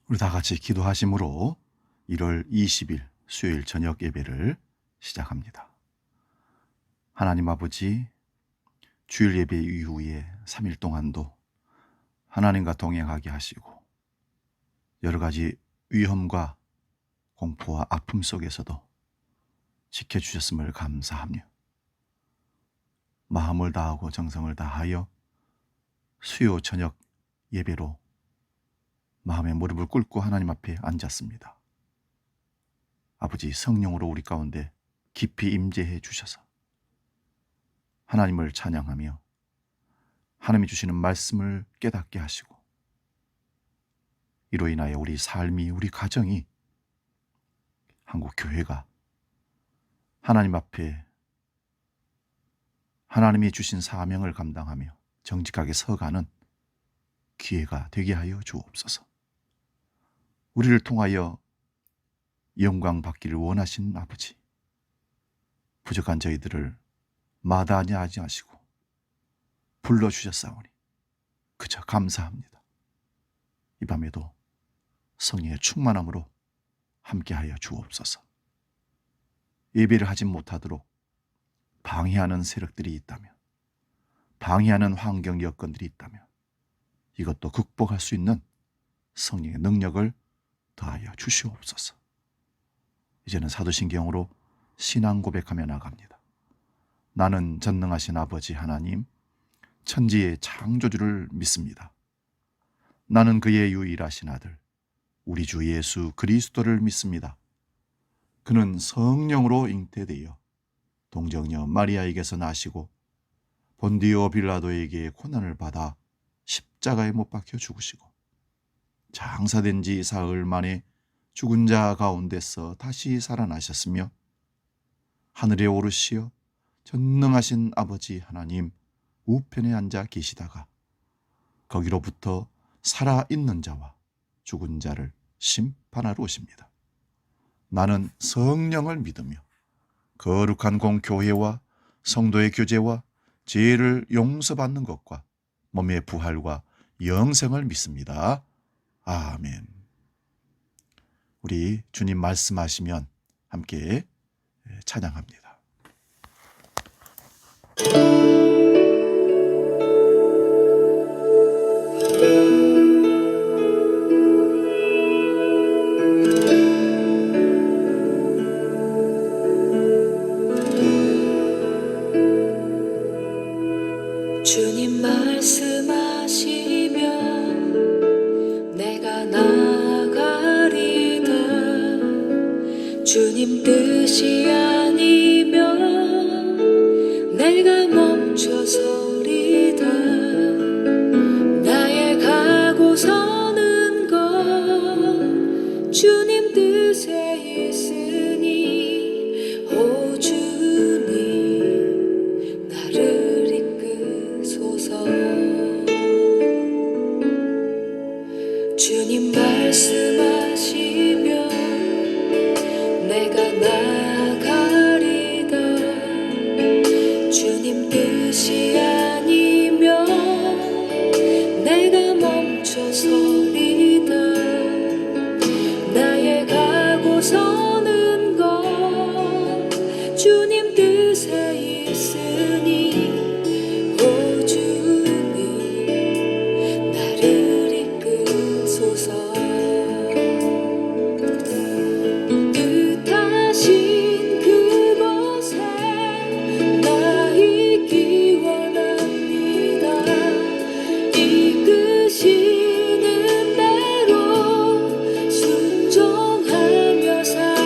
우리 다 같이 기도하심으로 1월 20일 수요일 저녁 예배를 시작합니다. 하나님 아버지, 주일 예배 이후에 3일 동안도 하나님과 동행하게 하시고 여러 가지 위험과 공포와 아픔 속에서도 지켜주셨음을 감사하며 마음을 다하고 정성을 다하여 수요 저녁 예배로 마음의 무릎을 꿇고 하나님 앞에 앉았습니다. 아버지, 성령으로 우리 가운데 깊이 임재해 주셔서 하나님을 찬양하며 하나님이 주시는 말씀을 깨닫게 하시고 이로 인하여 우리 삶이, 우리 가정이, 한국 교회가 하나님 앞에 하나님이 주신 사명을 감당하며 정직하게 서가는 기회가 되게 하여 주옵소서. 우리를 통하여 영광 받기를 원하신 아버지, 부족한 저희들을 마다하지 아니하시고 불러주셨사오니 그저 감사합니다. 이 밤에도 성령의 충만함으로 함께하여 주옵소서. 예배를 하지 못하도록 방해하는 세력들이 있다면, 방해하는 환경 여건들이 있다면 이것도 극복할 수 있는 성령의 능력을 더하여 주시옵소서. 이제는 사도신경으로 신앙 고백하며 나갑니다. 나는 전능하신 아버지 하나님, 천지의 창조주를 믿습니다. 나는 그의 유일하신 아들, 우리 주 예수 그리스도를 믿습니다. 그는 성령으로 잉태되어 동정녀 마리아에게서 나시고 본디오 빌라도에게 고난을 받아 십자가에 못 박혀 죽으시고 장사된 지 사흘 만에 죽은 자 가운데서 다시 살아나셨으며 하늘에 오르시어 전능하신 아버지 하나님 우편에 앉아 계시다가 거기로부터 살아있는 자와 죽은 자를 심판하러 오십니다. 나는 성령을 믿으며 거룩한 공교회와 성도의 교제와 죄를 용서받는 것과 몸의 부활과 영생을 믿습니다. 아멘. 우리 주님 말씀하시면 함께 찬양합니다. 주님 말씀하시면 내가 나가리다. 주님 뜻이 아니면 내가 멈춰서리다. 나의 가고 서는 것 주님 뜻에 있으니 오 주님 나를 이끄소서. 주님 말씀하시면 내가 나가리다. 주님 뜻이 아니면 내가 멈춰서리다. 나의 가고 서는 것 주님 뜻에 있으니 오 주님 나를 이끄소서. 뜻하신 그곳에 나 있기 원합니다. 이끄시는 대로 순종하며 살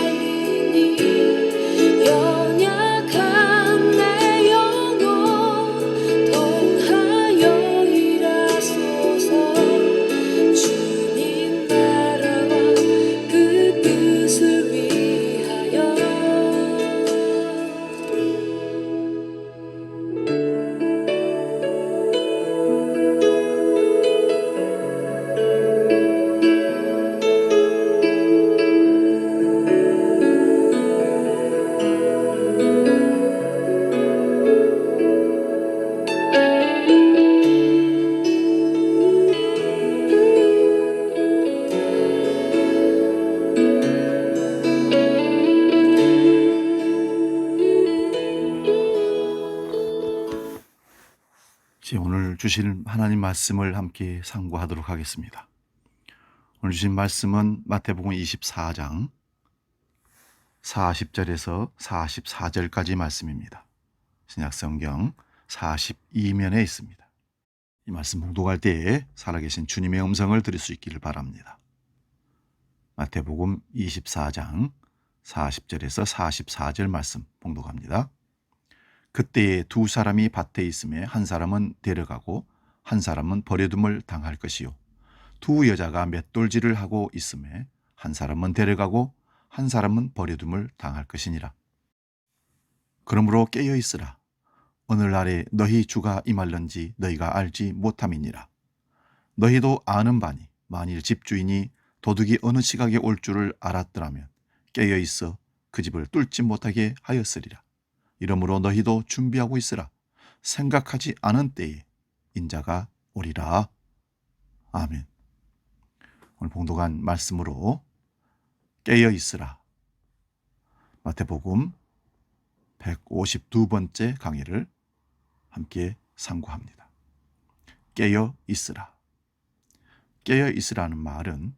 주실 하나님 말씀을 함께 상고하도록 하겠습니다. 오늘 주신 말씀은 마태복음 24장 40절에서 44절까지 말씀입니다. 신약성경 42면에 있습니다. 이 말씀 봉독할 때에 살아계신 주님의 음성을 들을 수 있기를 바랍니다. 마태복음 24장 40절에서 44절 말씀 봉독합니다. 그때에 두 사람이 밭에 있음에 한 사람은 데려가고 한 사람은 버려둠을 당할 것이요 두 여자가 맷돌질을 하고 있음에 한 사람은 데려가고 한 사람은 버려둠을 당할 것이니라. 그러므로 깨어 있으라. 오늘날에 너희 주가 임할런지 너희가 알지 못함이니라. 너희도 아는 바니 만일 집주인이 도둑이 어느 시각에 올 줄을 알았더라면 깨어 있어 그 집을 뚫지 못하게 하였으리라. 이러므로 너희도 준비하고 있으라. 생각하지 않은 때에 인자가 오리라. 아멘. 오늘 봉독한 말씀으로 깨어 있으라. 마태복음 152번째 강의를 함께 상고합니다. 깨어 있으라. 깨어 있으라는 말은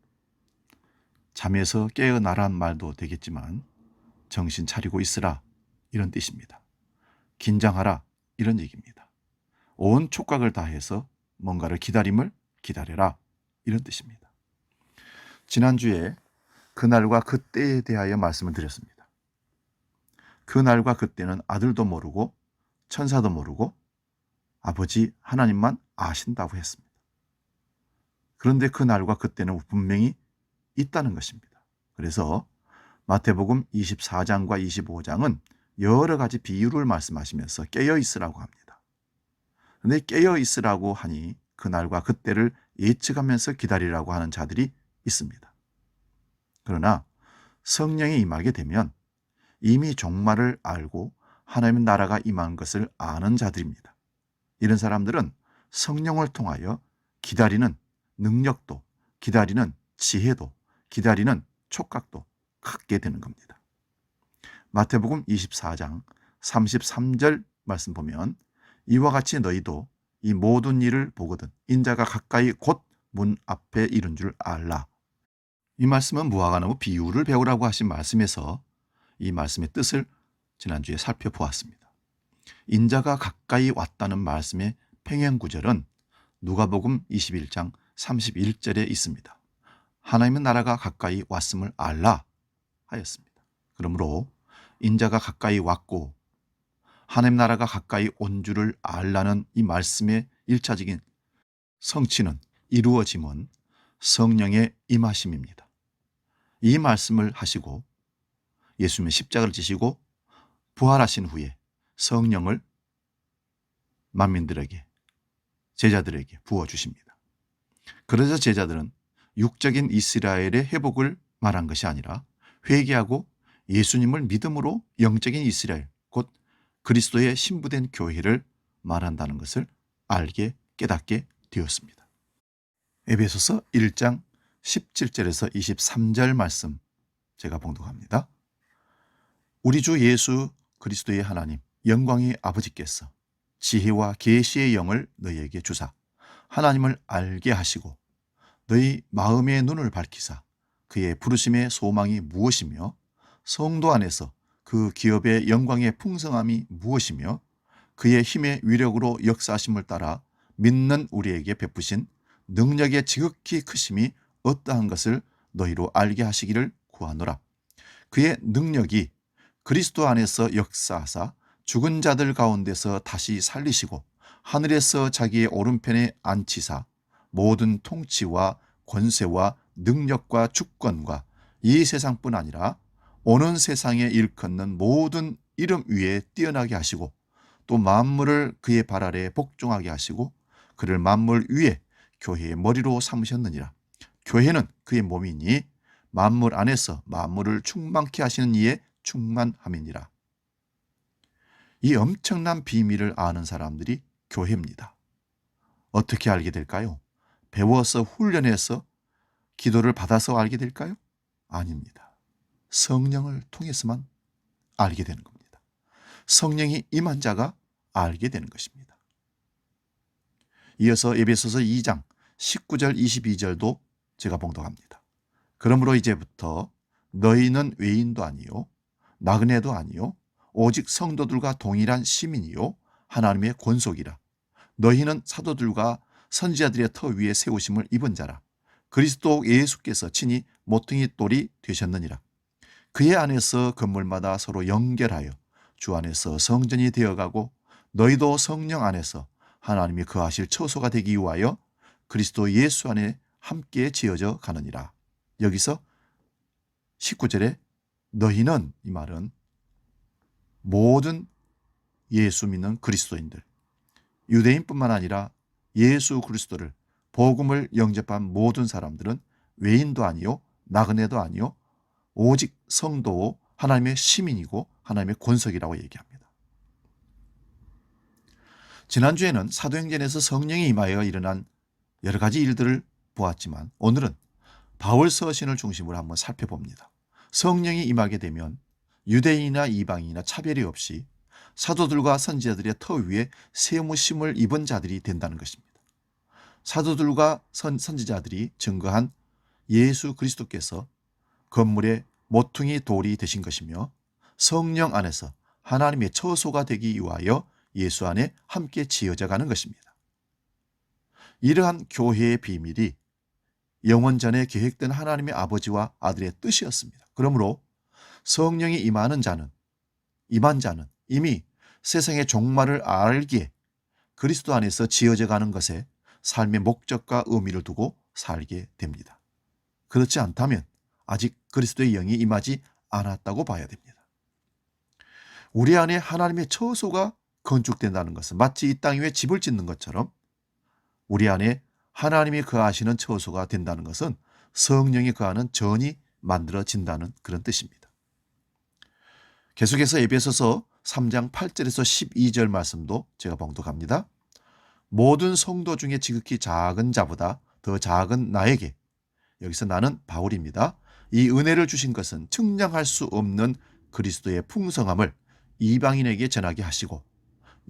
잠에서 깨어나란 말도 되겠지만 정신 차리고 있으라 이런 뜻입니다. 긴장하라 이런 얘기입니다. 온 촉각을 다해서 뭔가를 기다려라 이런 뜻입니다. 지난주에 그날과 그때에 대하여 말씀을 드렸습니다. 그날과 그때는 아들도 모르고 천사도 모르고 아버지 하나님만 아신다고 했습니다. 그런데 그날과 그때는 분명히 있다는 것입니다. 그래서 마태복음 24장과 25장은 여러 가지 비유를 말씀하시면서 깨어 있으라고 합니다. 그런데 깨어 있으라고 하니 그날과 그때를 예측하면서 기다리라고 하는 자들이 있습니다. 그러나 성령이 임하게 되면 이미 종말을 알고 하나님의 나라가 임한 것을 아는 자들입니다. 이런 사람들은 성령을 통하여 기다리는 능력도, 기다리는 지혜도, 기다리는 촉각도 갖게 되는 겁니다. 마태복음 24장 33절 말씀 보면 이와 같이 너희도 이 모든 일을 보거든 인자가 가까이 곧 문 앞에 이른 줄 알라. 이 말씀은 무화과나무 비유를 배우라고 하신 말씀에서 이 말씀의 뜻을 지난주에 살펴보았습니다. 인자가 가까이 왔다는 말씀의 평행구절은 누가복음 21장 31절에 있습니다. 하나님의 나라가 가까이 왔음을 알라 하였습니다. 그러므로 인자가 가까이 왔고 하나님 나라가 가까이 온 줄을 알라는 이 말씀의 1차적인 성취는 이루어짐은 성령의 임하심입니다. 이 말씀을 하시고 예수님의 십자가를 지시고 부활하신 후에 성령을 만민들에게 제자들에게 부어주십니다. 그래서 제자들은 육적인 이스라엘의 회복을 말한 것이 아니라 회개하고 예수님을 믿음으로 영적인 이스라엘 곧 그리스도의 신부된 교회를 말한다는 것을 알게 깨닫게 되었습니다. 에베소서 1장 17절에서 23절 말씀 제가 봉독합니다. 우리 주 예수 그리스도의 하나님 영광의 아버지께서 지혜와 계시의 영을 너희에게 주사 하나님을 알게 하시고 너희 마음의 눈을 밝히사 그의 부르심의 소망이 무엇이며 성도 안에서 그 기업의 영광의 풍성함이 무엇이며 그의 힘의 위력으로 역사하심을 따라 믿는 우리에게 베푸신 능력의 지극히 크심이 어떠한 것을 너희로 알게 하시기를 구하노라. 그의 능력이 그리스도 안에서 역사하사 죽은 자들 가운데서 다시 살리시고 하늘에서 자기의 오른편에 앉히사 모든 통치와 권세와 능력과 주권과 이 세상뿐 아니라 오는 세상에 일컫는 모든 이름 위에 뛰어나게 하시고 또 만물을 그의 발 아래 복종하게 하시고 그를 만물 위에 교회의 머리로 삼으셨느니라. 교회는 그의 몸이니 만물 안에서 만물을 충만케 하시는 이의 충만함이니라. 이 엄청난 비밀을 아는 사람들이 교회입니다. 어떻게 알게 될까요? 배워서 훈련해서 기도를 받아서 알게 될까요? 아닙니다. 성령을 통해서만 알게 되는 겁니다. 성령이 임한 자가 알게 되는 것입니다. 이어서 에베소서 2장 19절 22절도 제가 봉독합니다. 그러므로 이제부터 너희는 외인도 아니요 나그네도 아니요 오직 성도들과 동일한 시민이요 하나님의 권속이라. 너희는 사도들과 선지자들의 터 위에 세우심을 입은 자라. 그리스도 예수께서 친히 모퉁이 돌이 되셨느니라. 그의 안에서 건물마다 서로 연결하여 주 안에서 성전이 되어가고 너희도 성령 안에서 하나님이 거하실 처소가 되기 위하여 그리스도 예수 안에 함께 지어져 가느니라. 여기서 19절에 너희는, 이 말은 모든 예수 믿는 그리스도인들, 유대인뿐만 아니라 예수 그리스도를 복음을 영접한 모든 사람들은 외인도 아니요 나그네도 아니요 오직 성도요 하나님의 시민이고 하나님의 권속이라고 얘기합니다. 지난주에는 사도행전에서 성령이 임하여 일어난 여러 가지 일들을 보았지만 오늘은 바울 서신을 중심으로 한번 살펴봅니다. 성령이 임하게 되면 유대인이나 이방인이나 차별이 없이 사도들과 선지자들의 터 위에 세무심을 입은 자들이 된다는 것입니다. 사도들과 선지자들이 증거한 예수 그리스도께서 건물의 모퉁이 돌이 되신 것이며 성령 안에서 하나님의 처소가 되기 위하여 예수 안에 함께 지어져 가는 것입니다. 이러한 교회의 비밀이 영원전에 계획된 하나님의 아버지와 아들의 뜻이었습니다. 그러므로 성령이 임한 자는 이미 세상의 종말을 알기에 그리스도 안에서 지어져 가는 것에 삶의 목적과 의미를 두고 살게 됩니다. 그렇지 않다면 아직 그리스도의 영이 임하지 않았다고 봐야 됩니다. 우리 안에 하나님의 처소가 건축된다는 것은 마치 이 땅 위에 집을 짓는 것처럼 우리 안에 하나님이 거하시는 처소가 된다는 것은 성령이 거하는 전이 만들어진다는 그런 뜻입니다. 계속해서 에베소서 3장 8절에서 12절 말씀도 제가 봉독합니다. 모든 성도 중에 지극히 작은 자보다 더 작은 나에게, 여기서 나는 바울입니다. 이 은혜를 주신 것은 측량할 수 없는 그리스도의 풍성함을 이방인에게 전하게 하시고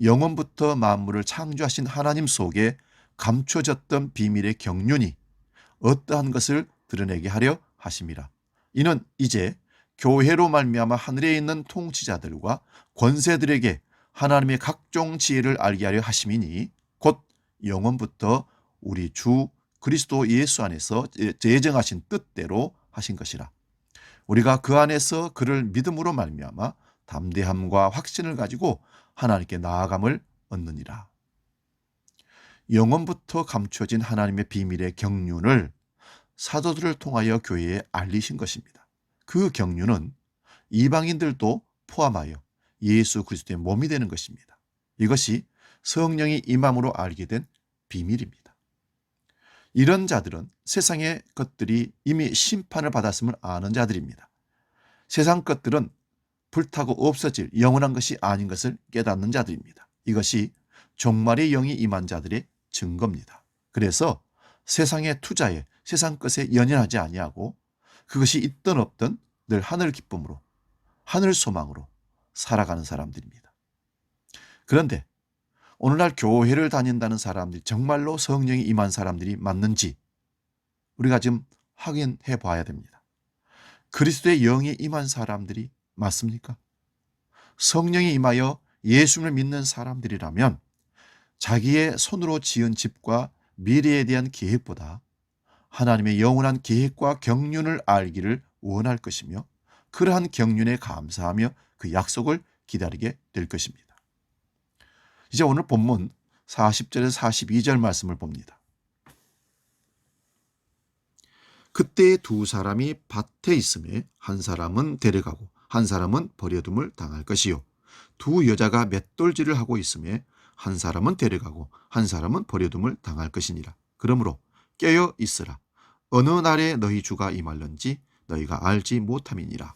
영원부터 만물을 창조하신 하나님 속에 감춰졌던 비밀의 경륜이 어떠한 것을 드러내게 하려 하심이라. 이는 이제 교회로 말미암아 하늘에 있는 통치자들과 권세들에게 하나님의 각종 지혜를 알게 하려 하심이니 곧 영원부터 우리 주 그리스도 예수 안에서 예정하신 뜻대로 하신 것이라. 우리가 그 안에서 그를 믿음으로 말미암아 담대함과 확신을 가지고 하나님께 나아감을 얻느니라. 영원부터 감춰진 하나님의 비밀의 경륜을 사도들을 통하여 교회에 알리신 것입니다. 그 경륜은 이방인들도 포함하여 예수 그리스도의 몸이 되는 것입니다. 이것이 성령이 임함으로 알게 된 비밀입니다. 이런 자들은 세상의 것들이 이미 심판을 받았음을 아는 자들입니다. 세상 것들은 불타고 없어질 영원한 것이 아닌 것을 깨닫는 자들입니다. 이것이 종말의 영이 임한 자들의 증거입니다. 그래서 세상의 투자에 세상 것에 연연하지 아니하고 그것이 있든 없든 늘 하늘 기쁨으로 하늘 소망으로 살아가는 사람들입니다. 그런데 오늘날 교회를 다닌다는 사람들이 정말로 성령이 임한 사람들이 맞는지 우리가 좀 확인해 봐야 됩니다. 그리스도의 영이 임한 사람들이 맞습니까? 성령이 임하여 예수를 믿는 사람들이라면 자기의 손으로 지은 집과 미래에 대한 계획보다 하나님의 영원한 계획과 경륜을 알기를 원할 것이며 그러한 경륜에 감사하며 그 약속을 기다리게 될 것입니다. 이제 오늘 본문 40절에서 42절 말씀을 봅니다. 그때 두 사람이 밭에 있음에 한 사람은 데려가고 한 사람은 버려둠을 당할 것이요 두 여자가 맷돌질을 하고 있음에 한 사람은 데려가고 한 사람은 버려둠을 당할 것이니라. 그러므로 깨어 있으라. 어느 날에 너희 주가 임할런지 너희가 알지 못함이니라.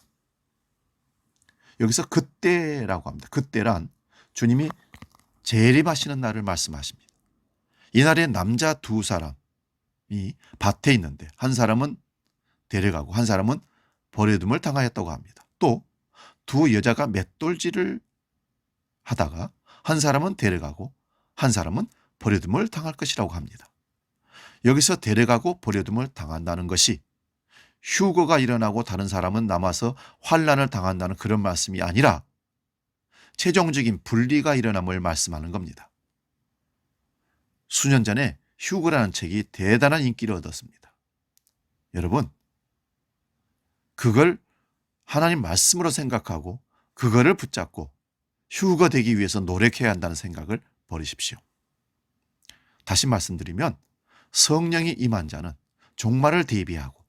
여기서 그때라고 합니다. 그때란 주님이 재림하시는 날을 말씀하십니다. 이날에 남자 두 사람이 밭에 있는데 한 사람은 데려가고 한 사람은 버려둠을 당하였다고 합니다. 또 두 여자가 맷돌질을 하다가 한 사람은 데려가고 한 사람은 버려둠을 당할 것이라고 합니다. 여기서 데려가고 버려둠을 당한다는 것이 휴거가 일어나고 다른 사람은 남아서 환난을 당한다는 그런 말씀이 아니라 최종적인 분리가 일어남을 말씀하는 겁니다. 수년 전에 휴거라는 책이 대단한 인기를 얻었습니다. 여러분, 그걸 하나님 말씀으로 생각하고 그거를 붙잡고 휴거되기 위해서 노력해야 한다는 생각을 버리십시오. 다시 말씀드리면 성령이 임한 자는 종말을 대비하고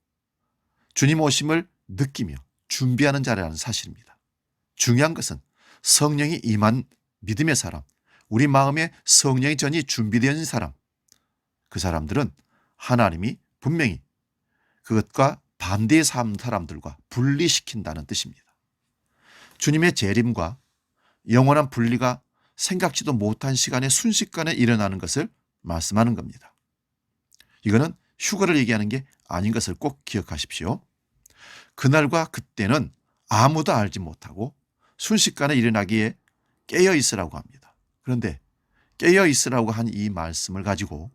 주님 오심을 느끼며 준비하는 자라는 사실입니다. 중요한 것은 성령이 임한 믿음의 사람, 우리 마음에 성령의 전이 준비되어 있는 사람, 그 사람들은 하나님이 분명히 그것과 반대의 사람들과 분리시킨다는 뜻입니다. 주님의 재림과 영원한 분리가 생각지도 못한 시간에 순식간에 일어나는 것을 말씀하는 겁니다. 이거는 휴거를 얘기하는 게 아닌 것을 꼭 기억하십시오. 그날과 그때는 아무도 알지 못하고 순식간에 일어나기에 깨어 있으라고 합니다. 그런데 깨어 있으라고 한 이 말씀을 가지고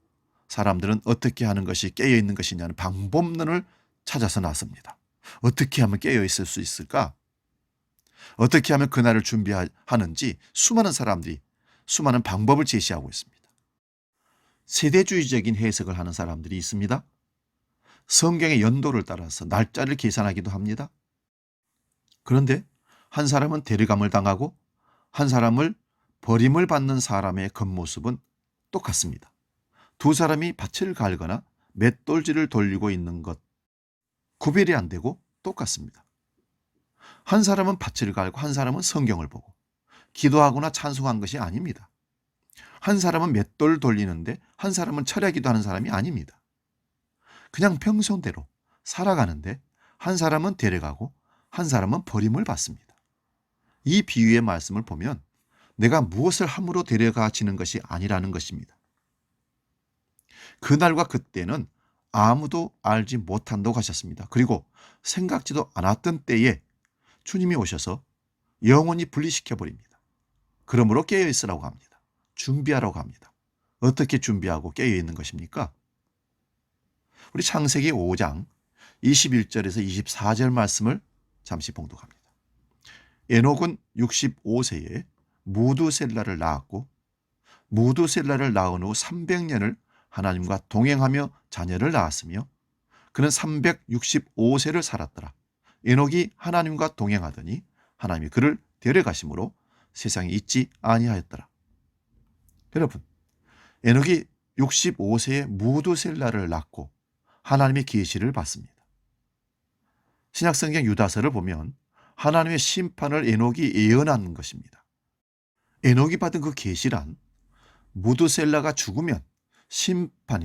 사람들은 어떻게 하는 것이 깨어 있는 것이냐는 방법론을 찾아서 나섭니다. 어떻게 하면 깨어 있을 수 있을까? 어떻게 하면 그날을 준비하는지 수많은 사람들이 수많은 방법을 제시하고 있습니다. 세대주의적인 해석을 하는 사람들이 있습니다. 성경의 연도를 따라서 날짜를 계산하기도 합니다. 그런데 한 사람은 데려감을 당하고 한 사람을 버림을 받는 사람의 겉모습은 똑같습니다. 두 사람이 밭을 갈거나 맷돌질을 돌리고 있는 것 구별이 안 되고 똑같습니다. 한 사람은 밭을 갈고 한 사람은 성경을 보고 기도하거나 찬송한 것이 아닙니다. 한 사람은 맷돌 돌리는데 한 사람은 철야기도 하는 사람이 아닙니다. 그냥 평소대로 살아가는데 한 사람은 데려가고 한 사람은 버림을 받습니다. 이 비유의 말씀을 보면 내가 무엇을 함으로 데려가지는 것이 아니라는 것입니다. 그날과 그때는 아무도 알지 못한다고 하셨습니다. 그리고 생각지도 않았던 때에 주님이 오셔서 영원히 분리시켜버립니다. 그러므로 깨어있으라고 합니다. 준비하라고 합니다. 어떻게 준비하고 깨어있는 것입니까? 우리 창세기 5장 21절에서 24절 말씀을 잠시 봉독합니다. 에녹은 65세에 무두셀라를 낳았고 무두셀라를 낳은 후 300년을 하나님과 동행하며 자녀를 낳았으며 그는 365세를 살았더라. 에녹이 하나님과 동행하더니 하나님이 그를 데려가심으로 세상에 있지 아니하였더라. 여러분, 에녹이 65세에 무두셀라를 낳고 하나님의 계시를 받습니다. 신약성경 유다서를 보면 하나님의 심판을 에녹이 예언한 것입니다. 에녹이 받은 그 계시란 무두셀라가 죽으면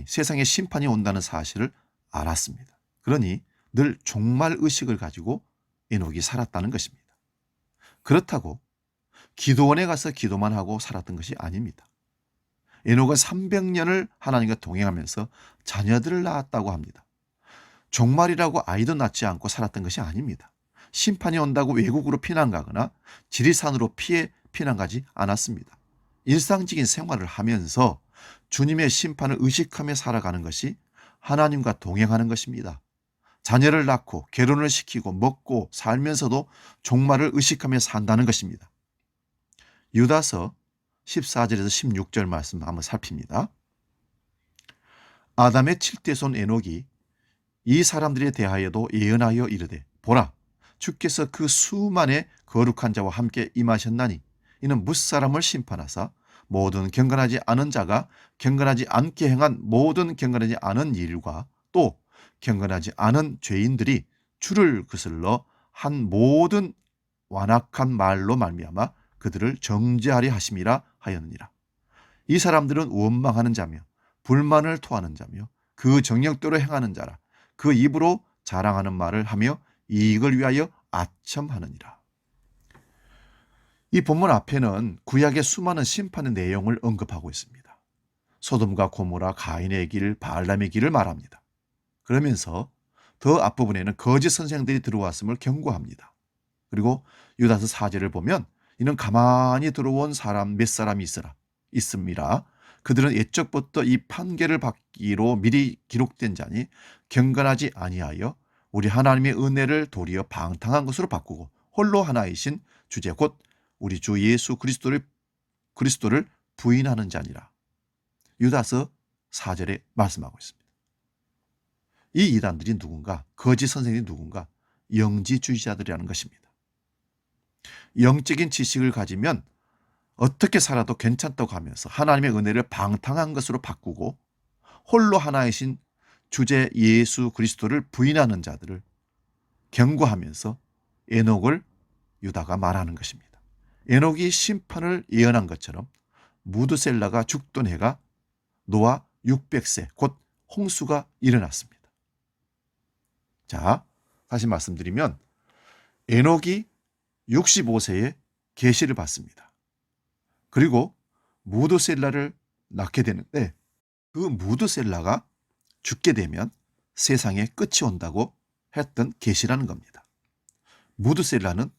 세상에 심판이 온다는 사실을 알았습니다. 그러니 늘 종말 의식을 가지고 에녹이 살았다는 것입니다. 그렇다고 기도원에 가서 기도만 하고 살았던 것이 아닙니다. 에녹은 300년을 하나님과 동행하면서 자녀들을 낳았다고 합니다. 종말이라고 아이도 낳지 않고 살았던 것이 아닙니다. 심판이 온다고 외국으로 피난 가거나 지리산으로 피난 가지 않았습니다. 일상적인 생활을 하면서 주님의 심판을 의식하며 살아가는 것이 하나님과 동행하는 것입니다. 자녀를 낳고 결혼을 시키고 먹고 살면서도 종말을 의식하며 산다는 것입니다. 유다서 14절에서 16절 말씀 한번 살핍니다. 아담의 7대손 에녹이 이 사람들에 대하여도 예언하여 이르되 보라 주께서 그 수만의 거룩한 자와 함께 임하셨나니 이는 뭇사람을 심판하사 모든 경건하지 않은 자가 경건하지 않게 행한 모든 경건하지 않은 일과 또 경건하지 않은 죄인들이 주를 거슬러 한 모든 완악한 말로 말미암아 그들을 정죄하리 하심이라 하였느니라. 이 사람들은 원망하는 자며 불만을 토하는 자며 그 정력대로 행하는 자라. 그 입으로 자랑하는 말을 하며 이익을 위하여 아첨하느니라. 이 본문 앞에는 구약의 수많은 심판의 내용을 언급하고 있습니다. 소돔과 고모라, 가인의 길, 바알람의 길을 말합니다. 그러면서 더 앞부분에는 거짓 선생들이 들어왔음을 경고합니다. 그리고 유다서 4절을 보면 이는 가만히 들어온 사람 몇 사람이 있음이라 그들은 옛적부터 이 판결을 받기로 미리 기록된 자니 경건하지 아니하여 우리 하나님의 은혜를 도리어 방탕한 것으로 바꾸고 홀로 하나이신 주제 곧 우리 주 예수 그리스도를 부인하는 자니라. 유다서 4절에 말씀하고 있습니다. 이 이단들이 누군가? 거짓 선생이 누군가? 영지주의자들이라는 것입니다. 영적인 지식을 가지면 어떻게 살아도 괜찮다고 하면서 하나님의 은혜를 방탕한 것으로 바꾸고 홀로 하나이신 주제 예수 그리스도를 부인하는 자들을 경고하면서 에녹을 유다가 말하는 것입니다. 에녹이 심판을 예언한 것처럼 무드셀라가 죽던 해가 노아 600세 곧 홍수가 일어났습니다. 자, 다시 말씀드리면 에녹이 65세에 계시를 받습니다. 그리고 무드셀라를 낳게 되는데 그 무드셀라가 죽게 되면 세상에 끝이 온다고 했던 계시라는 겁니다. 무드셀라는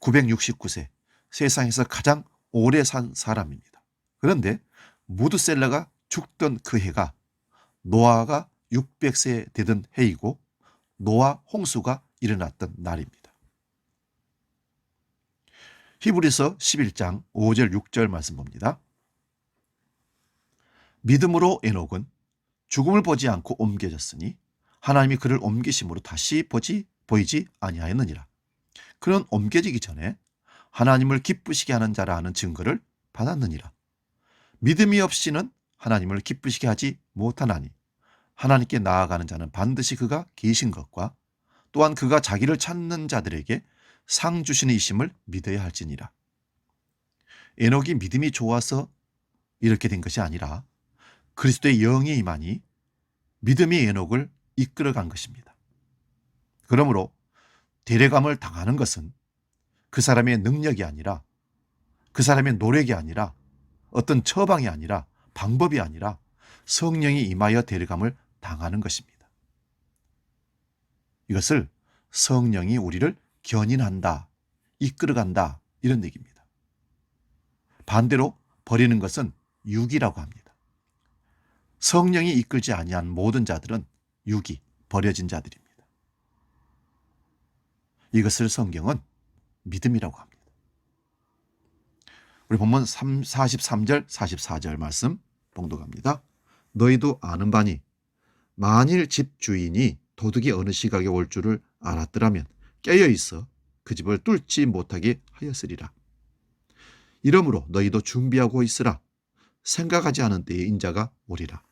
969세, 세상에서 가장 오래 산 사람입니다. 그런데 무드셀라가 죽던 그 해가 노아가 600세 되던 해이고 노아 홍수가 일어났던 날입니다. 히브리서 11장 5절 6절 말씀 봅니다. 믿음으로 에녹은 죽음을 보지 않고 옮겨졌으니 하나님이 그를 옮기심으로 다시 보이지 아니하였느니라. 그는 옮겨지기 전에 하나님을 기쁘시게 하는 자라 하는 증거를 받았느니라. 믿음이 없이는 하나님을 기쁘시게 하지 못하나니 하나님께 나아가는 자는 반드시 그가 계신 것과 또한 그가 자기를 찾는 자들에게 상 주시는 이심을 믿어야 할지니라. 에녹이 믿음이 좋아서 이렇게 된 것이 아니라 그리스도의 영이 임하니 믿음이 에녹을 이끌어간 것입니다. 그러므로 데려감을 당하는 것은 그 사람의 능력이 아니라 그 사람의 노력이 아니라 어떤 처방이 아니라 방법이 아니라 성령이 임하여 데려감을 당하는 것입니다. 이것을 성령이 우리를 견인한다, 이끌어간다 이런 얘기입니다. 반대로 버리는 것은 육이라고 합니다. 성령이 이끌지 아니한 모든 자들은 육이 버려진 자들입니다. 이것을 성경은 믿음이라고 합니다. 우리 본문 43절 44절 말씀 봉독합니다. 너희도 아는 바니 만일 집 주인이 도둑이 어느 시각에 올 줄을 알았더라면 깨어 있어 그 집을 뚫지 못하게 하였으리라. 이러므로 너희도 준비하고 있으라. 생각하지 않은 때에 인자가 오리라.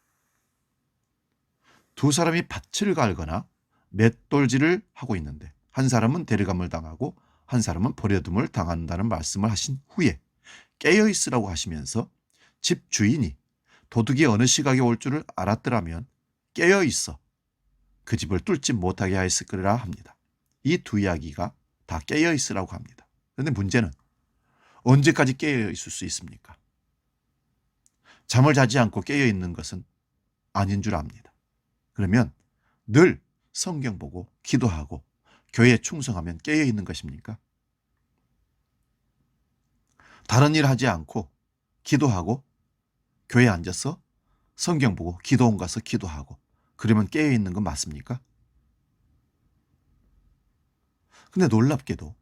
두 사람이 밭을 갈거나 맷돌질을 하고 있는데 한 사람은 데려감을 당하고 한 사람은 버려둠을 당한다는 말씀을 하신 후에 깨어 있으라고 하시면서 집 주인이 도둑이 어느 시각에 올 줄을 알았더라면 깨어 있어 그 집을 뚫지 못하게 하였을 거라 합니다. 이 두 이야기가 다 깨어 있으라고 합니다. 그런데 문제는 언제까지 깨어 있을 수 있습니까? 잠을 자지 않고 깨어 있는 것은 아닌 줄 압니다. 그러면 늘 성경 보고 기도하고 교회에 충성하면 깨어 있는 것입니까? 다른 일 하지 않고 기도하고 교회에 앉아서 성경 보고 기도원 가서 기도하고 그러면 깨어 있는 건 맞습니까? 근데 놀랍게도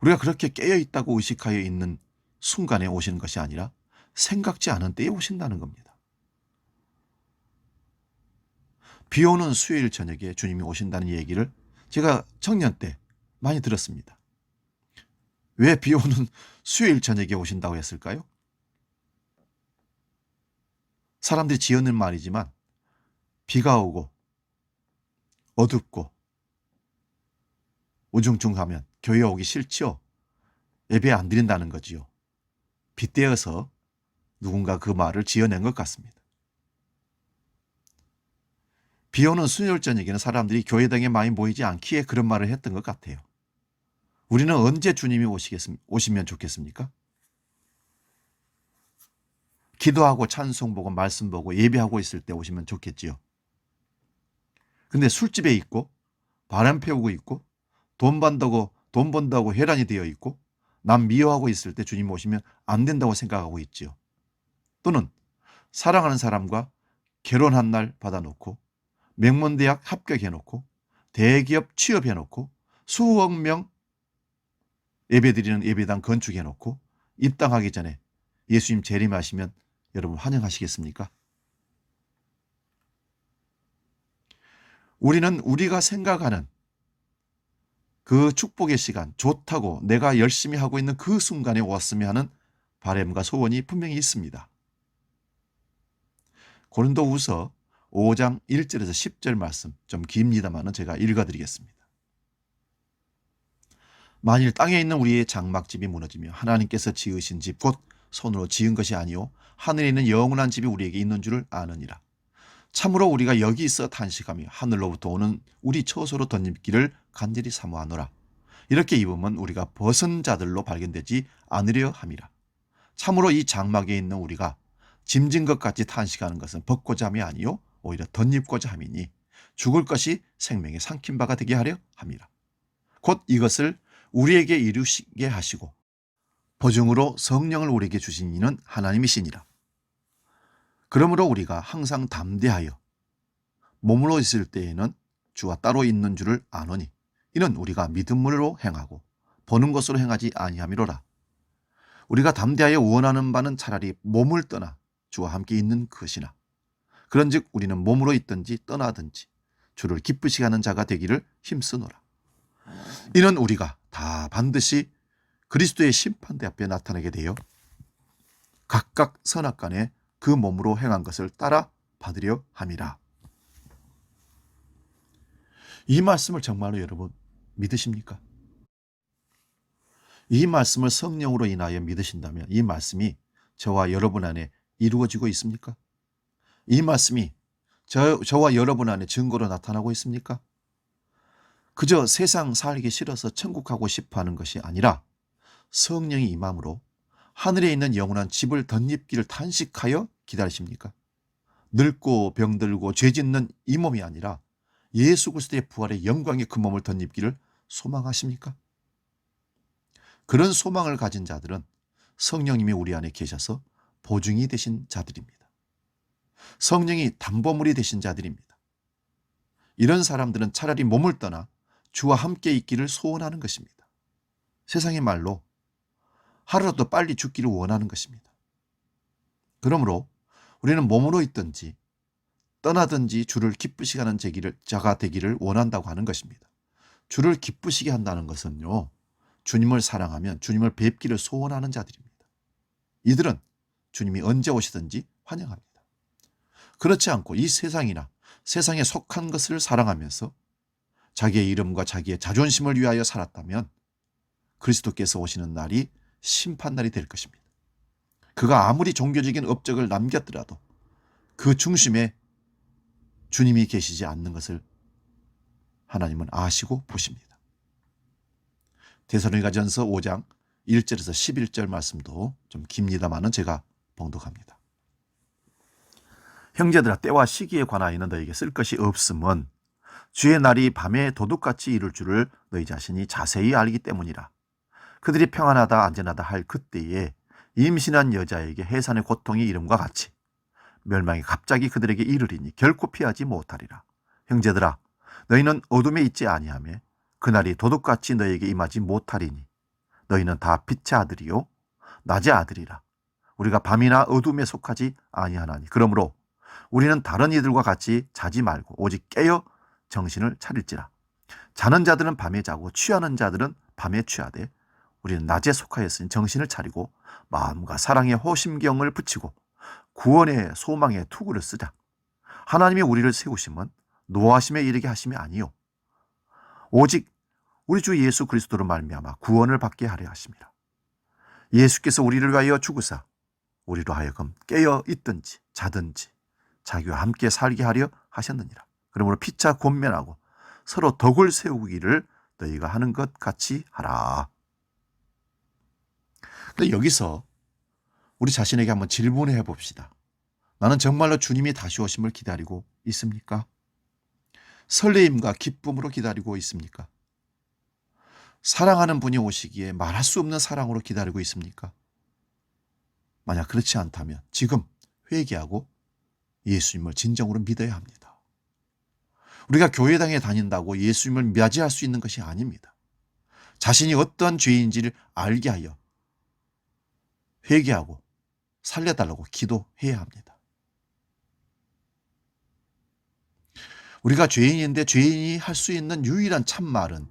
우리가 그렇게 깨어 있다고 의식하여 있는 순간에 오시는 것이 아니라 생각지 않은 때에 오신다는 겁니다. 비 오는 수요일 저녁에 주님이 오신다는 얘기를 제가 청년 때 많이 들었습니다. 왜 비 오는 수요일 저녁에 오신다고 했을까요? 사람들이 지어낸 말이지만 비가 오고 어둡고 우중충하면 교회에 오기 싫지요. 예배 안 드린다는 거지요. 빗대어서 누군가 그 말을 지어낸 것 같습니다. 비 오는 수요일 저녁에는 사람들이 교회당에 많이 모이지 않기에 그런 말을 했던 것 같아요. 우리는 언제 주님이 오시면 좋겠습니까? 기도하고 찬송 보고 말씀 보고 예배하고 있을 때 오시면 좋겠지요. 근데 술집에 있고 바람 피우고 있고 돈 번다고 혈안이 되어 있고 남 미워하고 있을 때 주님 오시면 안 된다고 생각하고 있지요. 또는 사랑하는 사람과 결혼한 날 받아놓고 명문대학 합격해놓고 대기업 취업해놓고 수억 명 예배드리는 예배당 건축해놓고 입당하기 전에 예수님 재림하시면 여러분 환영하시겠습니까? 우리는 우리가 생각하는 그 축복의 시간, 좋다고 내가 열심히 하고 있는 그 순간에 왔으면 하는 바람과 소원이 분명히 있습니다. 고린도후서 5장 1절에서 10절 말씀 좀 깁니다만은 제가 읽어드리겠습니다. 만일 땅에 있는 우리의 장막집이 무너지며 하나님께서 지으신 집 곧 손으로 지은 것이 아니요 하늘에 있는 영원한 집이 우리에게 있는 줄을 아느니라. 참으로 우리가 여기 있어 탄식하며 하늘로부터 오는 우리 처소로 덧입기를 간절히 사모하노라. 이렇게 입으면 우리가 벗은 자들로 발견되지 않으려 함이라. 참으로 이 장막에 있는 우리가 짐진 것 같이 탄식하는 것은 벗고자 함이 아니요 오히려 덧입고자 함이니 죽을 것이 생명의 삼킨 바가 되게 하려 함이라. 곧 이것을 우리에게 이루시게 하시고 보증으로 성령을 우리에게 주신 이는 하나님이시니라. 그러므로 우리가 항상 담대하여 몸으로 있을 때에는 주와 따로 있는 줄을 아노니 이는 우리가 믿음으로 행하고 보는 것으로 행하지 아니함이로라. 우리가 담대하여 원하는 바는 차라리 몸을 떠나 주와 함께 있는 것이나 그런즉 우리는 몸으로 있든지 떠나든지 주를 기쁘시게 하는 자가 되기를 힘쓰노라. 이는 우리가 다 반드시 그리스도의 심판대 앞에 나타나게 되어 각각 선악간에 그 몸으로 행한 것을 따라 받으려 함이라. 이 말씀을 정말로 여러분 믿으십니까? 이 말씀을 성령으로 인하여 믿으신다면 이 말씀이 저와 여러분 안에 이루어지고 있습니까? 이 말씀이 저와 여러분 안에 증거로 나타나고 있습니까? 그저 세상 살기 싫어서 천국 가고 싶어 하는 것이 아니라 성령이 임함으로 하늘에 있는 영원한 집을 덧입기를 탄식하여 기다리십니까? 늙고 병들고 죄짓는 이 몸이 아니라 예수 그리스도의 부활의 영광의 그 몸을 덧입기를 소망하십니까? 그런 소망을 가진 자들은 성령님이 우리 안에 계셔서 보증이 되신 자들입니다. 성령이 담보물이 되신 자들입니다. 이런 사람들은 차라리 몸을 떠나 주와 함께 있기를 소원하는 것입니다. 세상의 말로 하루라도 빨리 죽기를 원하는 것입니다. 그러므로 우리는 몸으로 있든지 떠나든지 주를 기쁘시게 하는 자가 되기를 원한다고 하는 것입니다. 주를 기쁘시게 한다는 것은요, 주님을 사랑하면 주님을 뵙기를 소원하는 자들입니다. 이들은 주님이 언제 오시든지 환영합니다. 그렇지 않고 이 세상이나 세상에 속한 것을 사랑하면서 자기의 이름과 자기의 자존심을 위하여 살았다면 그리스도께서 오시는 날이 심판날이 될 것입니다. 그가 아무리 종교적인 업적을 남겼더라도 그 중심에 주님이 계시지 않는 것을 하나님은 아시고 보십니다. 데살로니가전서 5장 1절에서 11절 말씀도 좀 깁니다만은 제가 봉독합니다. 형제들아, 때와 시기에 관하여는 너에게 쓸 것이 없음은 주의 날이 밤에 도둑같이 이룰 줄을 너희 자신이 자세히 알기 때문이라. 그들이 평안하다 안전하다 할 그때에 임신한 여자에게 해산의 고통이 이름과 같이 멸망이 갑자기 그들에게 이르리니 결코 피하지 못하리라. 형제들아, 너희는 어둠에 있지 아니하며 그날이 도둑같이 너희에게 임하지 못하리니 너희는 다 빛의 아들이요 낮의 아들이라. 우리가 밤이나 어둠에 속하지 아니하나니 그러므로 우리는 다른 이들과 같이 자지 말고 오직 깨어 정신을 차릴지라. 자는 자들은 밤에 자고 취하는 자들은 밤에 취하되 우리는 낮에 속하였으니 정신을 차리고 마음과 사랑의 호심경을 붙이고 구원의 소망의 투구를 쓰자. 하나님이 우리를 세우심은 노하심에 이르게 하심이 아니요 오직 우리 주 예수 그리스도로 말미암아 구원을 받게 하려 하심이라. 예수께서 우리를 위하여 죽으사 우리로 하여금 깨어 있든지 자든지 자기와 함께 살게 하려 하셨느니라. 그러므로 피차 권면하고 서로 덕을 세우기를 너희가 하는 것 같이 하라. 근데 여기서 우리 자신에게 한번 질문해 봅시다. 나는 정말로 주님이 다시 오심을 기다리고 있습니까? 설레임과 기쁨으로 기다리고 있습니까? 사랑하는 분이 오시기에 말할 수 없는 사랑으로 기다리고 있습니까? 만약 그렇지 않다면 지금 회개하고 예수님을 진정으로 믿어야 합니다. 우리가 교회당에 다닌다고 예수님을 맞이할 수 있는 것이 아닙니다. 자신이 어떠한 죄인지를 알게 하여 회개하고 살려달라고 기도해야 합니다. 우리가 죄인인데 죄인이 할 수 있는 유일한 참말은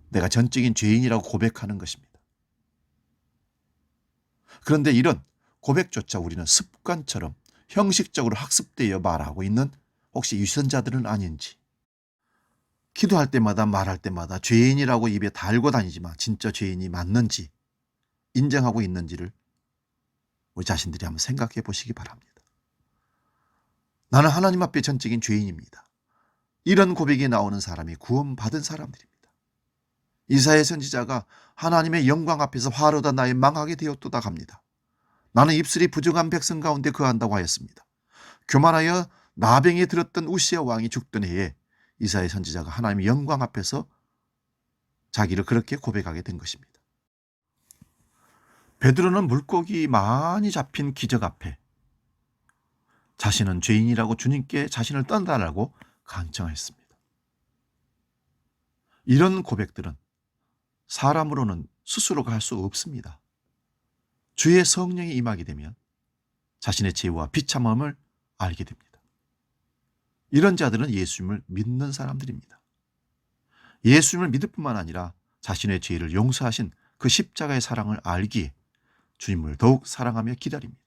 내가 전적인 죄인이라고 고백하는 것입니다. 그런데 이런 고백조차 우리는 습관처럼 형식적으로 학습되어 말하고 있는 혹시 유선자들은 아닌지, 기도할 때마다 말할 때마다 죄인이라고 입에 달고 다니지만 진짜 죄인이 맞는지 인정하고 있는지를 우리 자신들이 한번 생각해 보시기 바랍니다. 나는 하나님 앞에 전적인 죄인입니다. 이런 고백이 나오는 사람이 구원받은 사람들입니다. 이사야 선지자가 하나님의 영광 앞에서 화로다 나의 망하게 되었도다 합니다. 나는 입술이 부정한 백성 가운데 거한다고 하였습니다. 교만하여 나병에 들었던 우시아 왕이 죽던 해에 이사야 선지자가 하나님의 영광 앞에서 자기를 그렇게 고백하게 된 것입니다. 베드로는 물고기 많이 잡힌 기적 앞에 자신은 죄인이라고 주님께 자신을 떠나라고 간청했습니다. 이런 고백들은 사람으로는 스스로가 할 수 없습니다. 주의 성령이 임하게 되면 자신의 죄와 비참함을 알게 됩니다. 이런 자들은 예수님을 믿는 사람들입니다. 예수님을 믿을 뿐만 아니라 자신의 죄를 용서하신 그 십자가의 사랑을 알기에 주님을 더욱 사랑하며 기다립니다.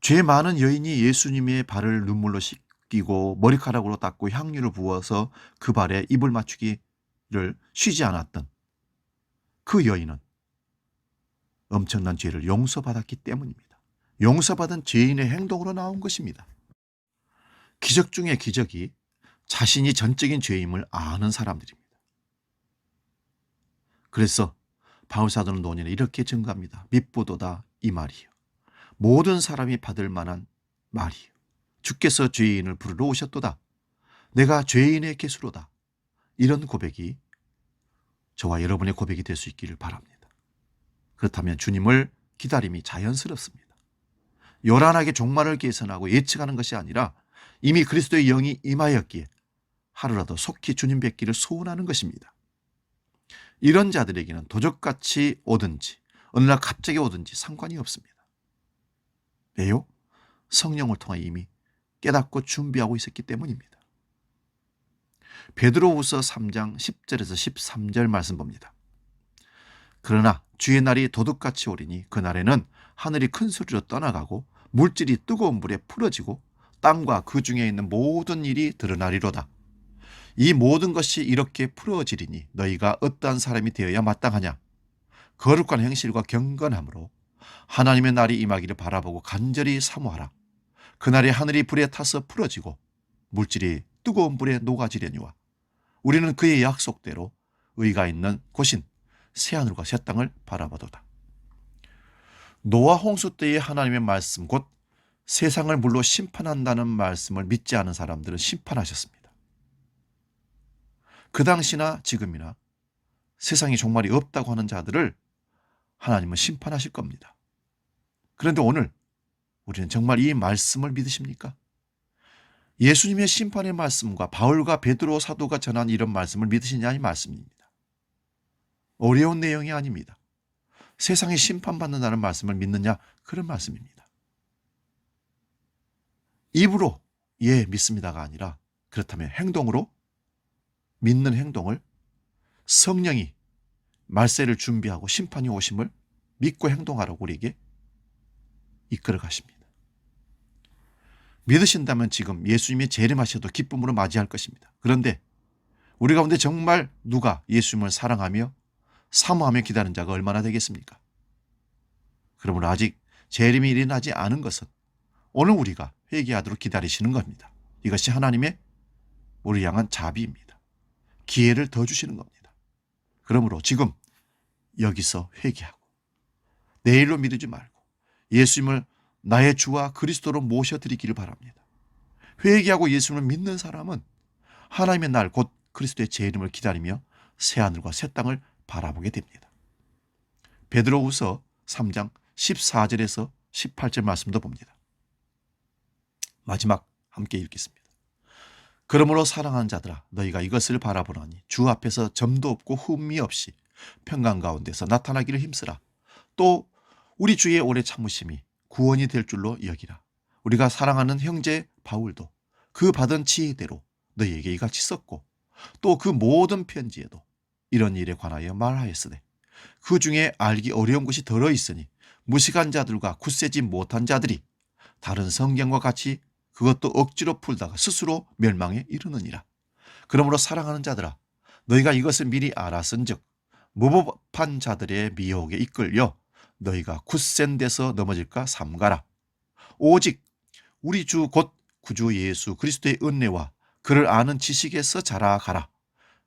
죄 많은 여인이 예수님의 발을 눈물로 씻기고 머리카락으로 닦고 향유를 부어서 그 발에 입을 맞추기를 쉬지 않았던 그 여인은 엄청난 죄를 용서받았기 때문입니다. 용서받은 죄인의 행동으로 나온 것입니다. 기적 중의 기적이 자신이 전적인 죄임을 아는 사람들입니다. 그래서 바울사도는 노년에 이렇게 증가합니다. 밉보도다 이 말이요. 모든 사람이 받을 만한 말이요. 주께서 죄인을 부르러 오셨도다. 내가 죄인의 개수로다. 이런 고백이 저와 여러분의 고백이 될 수 있기를 바랍니다. 그렇다면 주님을 기다림이 자연스럽습니다. 요란하게 종말을 계산하고 예측하는 것이 아니라 이미 그리스도의 영이 임하였기에 하루라도 속히 주님 뵙기를 소원하는 것입니다. 이런 자들에게는 도적같이 오든지 어느 날 갑자기 오든지 상관이 없습니다. 왜요? 성령을 통해 이미 깨닫고 준비하고 있었기 때문입니다. 베드로후서 3장 10절에서 13절 말씀 봅니다. 그러나 주의 날이 도둑같이 오리니 그날에는 하늘이 큰 소리로 떠나가고 물질이 뜨거운 불에 풀어지고 땅과 그 중에 있는 모든 일이 드러나리로다. 이 모든 것이 이렇게 풀어지리니 너희가 어떠한 사람이 되어야 마땅하냐? 거룩한 행실과 경건함으로 하나님의 날이 임하기를 바라보고 간절히 사모하라. 그날에 하늘이 불에 타서 풀어지고 물질이 뜨거운 불에 녹아지려니와 우리는 그의 약속대로 의가 있는 곳인 새하늘과 새 땅을 바라보도다. 노아 홍수 때의 하나님의 말씀 곧 세상을 물로 심판한다는 말씀을 믿지 않은 사람들은 심판하셨습니다. 그 당시나 지금이나 세상에 종말이 없다고 하는 자들을 하나님은 심판하실 겁니다. 그런데 오늘 우리는 정말 이 말씀을 믿으십니까? 예수님의 심판의 말씀과 바울과 베드로 사도가 전한 이런 말씀을 믿으시냐 이 말씀입니다. 어려운 내용이 아닙니다. 세상에 심판받는다는 말씀을 믿느냐 그런 말씀입니다. 입으로 예 믿습니다가 아니라 그렇다면 행동으로 믿는 행동을 성령이 말세를 준비하고 심판이 오심을 믿고 행동하라고 우리에게 이끌어 가십니다. 믿으신다면 지금 예수님이 재림하셔도 기쁨으로 맞이할 것입니다. 그런데 우리 가운데 정말 누가 예수님을 사랑하며 사모하며 기다리는 자가 얼마나 되겠습니까? 그러므로 아직 재림이 일어나지 않은 것은 오늘 우리가 회개하도록 기다리시는 겁니다. 이것이 하나님의 우리 향한 자비입니다. 기회를 더 주시는 겁니다. 그러므로 지금 여기서 회개하고 내일로 미루지 말고 예수님을 나의 주와 그리스도로 모셔드리기를 바랍니다. 회개하고 예수님을 믿는 사람은 하나님의 날 곧 그리스도의 재림을 기다리며 새하늘과 새 땅을 바라보게 됩니다. 베드로후서 3장 14절에서 18절 말씀도 봅니다. 마지막 함께 읽겠습니다. 그러므로 사랑하는 자들아 너희가 이것을 바라보라니 주 앞에서 점도 없고 흠이 없이 평강 가운데서 나타나기를 힘쓰라. 또 우리 주의 오래 참으심이 구원이 될 줄로 여기라. 우리가 사랑하는 형제 바울도 그 받은 지혜대로 너희에게 이같이 썼고 또 그 모든 편지에도 이런 일에 관하여 말하였으되 그 중에 알기 어려운 것이 들어있으니 무식한 자들과 굳세지 못한 자들이 다른 성경과 같이 그것도 억지로 풀다가 스스로 멸망에 이르느니라. 그러므로 사랑하는 자들아 너희가 이것을 미리 알았은즉 무법한 자들의 미혹에 이끌려 너희가 굳센 데서 넘어질까 삼가라. 오직 우리 주 곧 구주 예수 그리스도의 은혜와 그를 아는 지식에서 자라가라.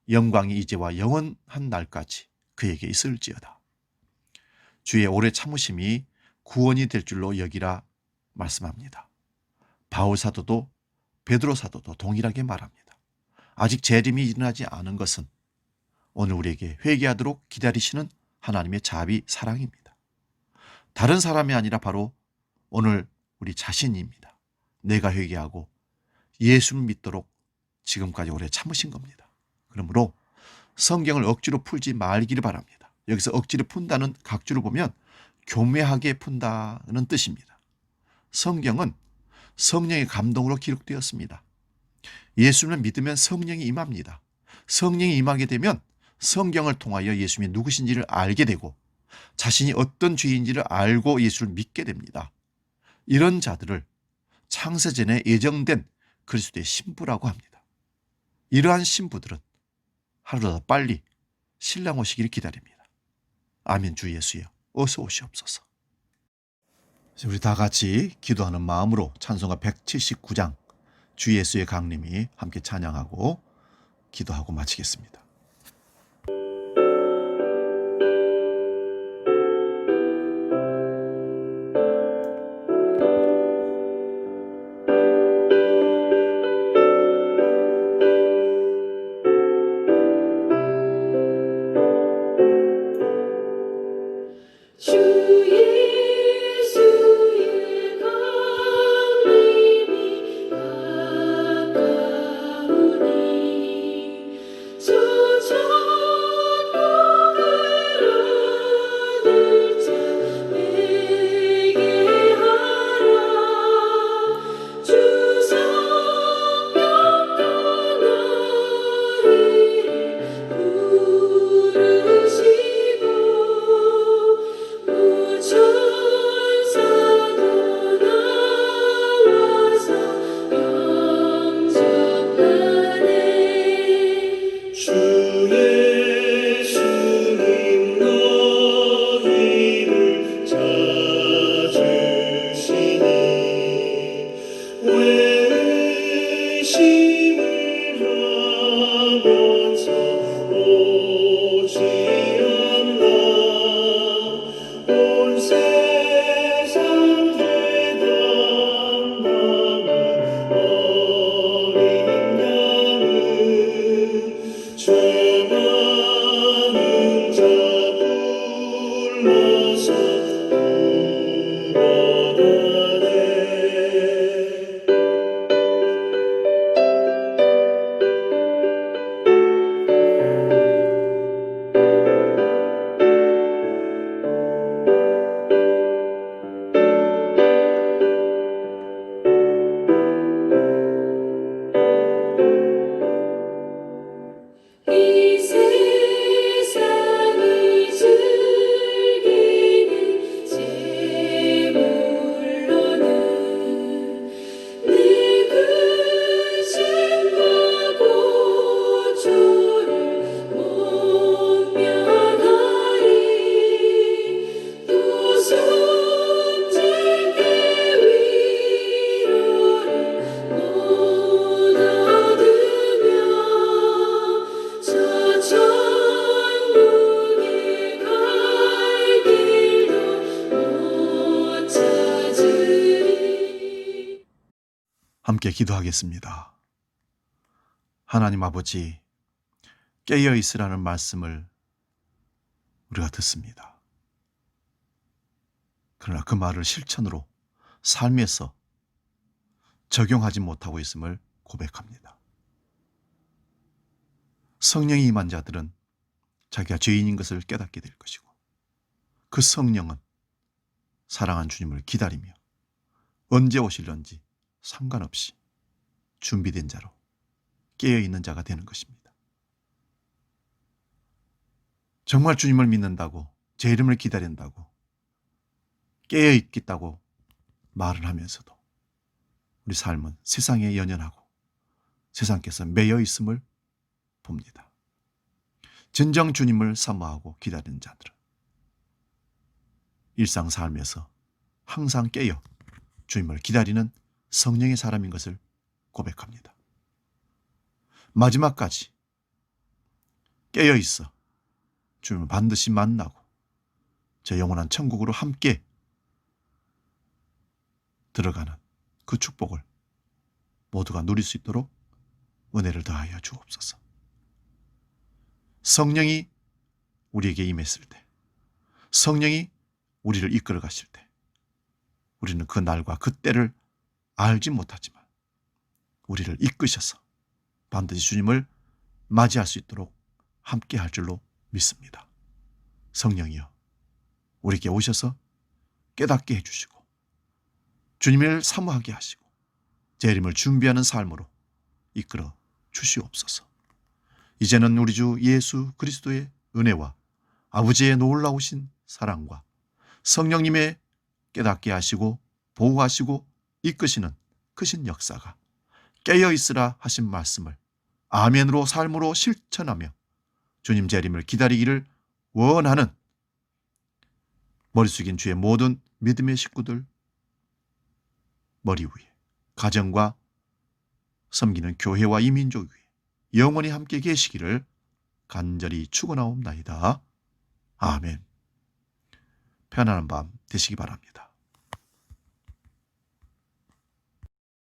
영광이 이제와 영원한 날까지 그에게 있을지어다. 주의 오래 참으심이 구원이 될 줄로 여기라 말씀합니다. 바울 사도도 베드로 사도도 동일하게 말합니다. 아직 재림이 일어나지 않은 것은 오늘 우리에게 회개하도록 기다리시는 하나님의 자비 사랑입니다. 다른 사람이 아니라 바로 오늘 우리 자신입니다. 내가 회개하고 예수를 믿도록 지금까지 오래 참으신 겁니다. 그러므로 성경을 억지로 풀지 말기를 바랍니다. 여기서 억지로 푼다는 각주를 보면 교묘하게 푼다는 뜻입니다. 성경은 성령의 감동으로 기록되었습니다. 예수를 믿으면 성령이 임합니다. 성령이 임하게 되면 성경을 통하여 예수님이 누구신지를 알게 되고 자신이 어떤 죄인지를 알고 예수를 믿게 됩니다. 이런 자들을 창세전에 예정된 그리스도의 신부라고 합니다. 이러한 신부들은 하루라도 빨리 신랑 오시기를 기다립니다. 아멘. 주 예수여 어서 오시옵소서. 우리 다 같이 기도하는 마음으로 찬송가 179장 주 예수의 강림이 함께 찬양하고 기도하고 마치겠습니다. 주 예수의 강림이 가까우니 저 천국을 얻을 자 에게 하라. 주 성령과 너희를 부르시고 천사도 나와서 영접하네. 주 예수님 너희를 찾으시니 왜 의심을 하면서 오지 않나. 온 세상 죄 담당한 어린 양은 죄 많은 자 불러서 구원하네. 이 세상이 즐기는 제물로는 내 근심과 고초를 모면하리. 또 숨질 때 위로를 못 얻으며 저 천국에 갈 길도 못 찾으리. 함께 기도하겠습니다. 하나님 아버지, 깨어 있으라는 말씀을 우리가 듣습니다. 그러나 그 말을 실천으로 삶에서 적용하지 못하고 있음을 고백합니다. 성령이 임한 자들은 자기가 죄인인 것을 깨닫게 될 것이고, 그 성령은 사랑한 주님을 기다리며 언제 오실런지 상관없이 준비된 자로 깨어있는 자가 되는 것입니다. 정말 주님을 믿는다고, 제 이름을 기다린다고, 깨어있겠다고 말을 하면서도 우리 삶은 세상에 연연하고 세상께서 매여 있음을 봅니다. 진정 주님을 사모하고 기다리는 자들은 일상 삶에서 항상 깨어 주님을 기다리는 성령의 사람인 것을 고백합니다. 마지막까지 깨어 있어 주님을 반드시 만나고 저 영원한 천국으로 함께 들어가는 그 축복을 모두가 누릴 수 있도록 은혜를 더하여 주옵소서. 성령이 우리에게 임했을 때, 성령이 우리를 이끌어 가실 때, 우리는 그 날과 그 때를 알지 못하지만 우리를 이끄셔서 반드시 주님을 맞이할 수 있도록 함께 할 줄로 믿습니다. 성령이여, 우리에게 오셔서 깨닫게 해주시고 주님을 사모하게 하시고 재림을 준비하는 삶으로 이끌어 주시옵소서. 이제는 우리 주 예수 그리스도의 은혜와 아버지의 놀라우신 사랑과 성령님의 깨닫게 하시고 보호하시고 이끄시는 크신 역사가 깨어있으라 하신 말씀을 아멘으로 삶으로 실천하며 주님 재림을 기다리기를 원하는 머리 숙인 주의 모든 믿음의 식구들 머리 위에, 가정과 섬기는 교회와 이 민족 위에 영원히 함께 계시기를 간절히 축원하옵나이다. 아멘. 편안한 밤 되시기 바랍니다.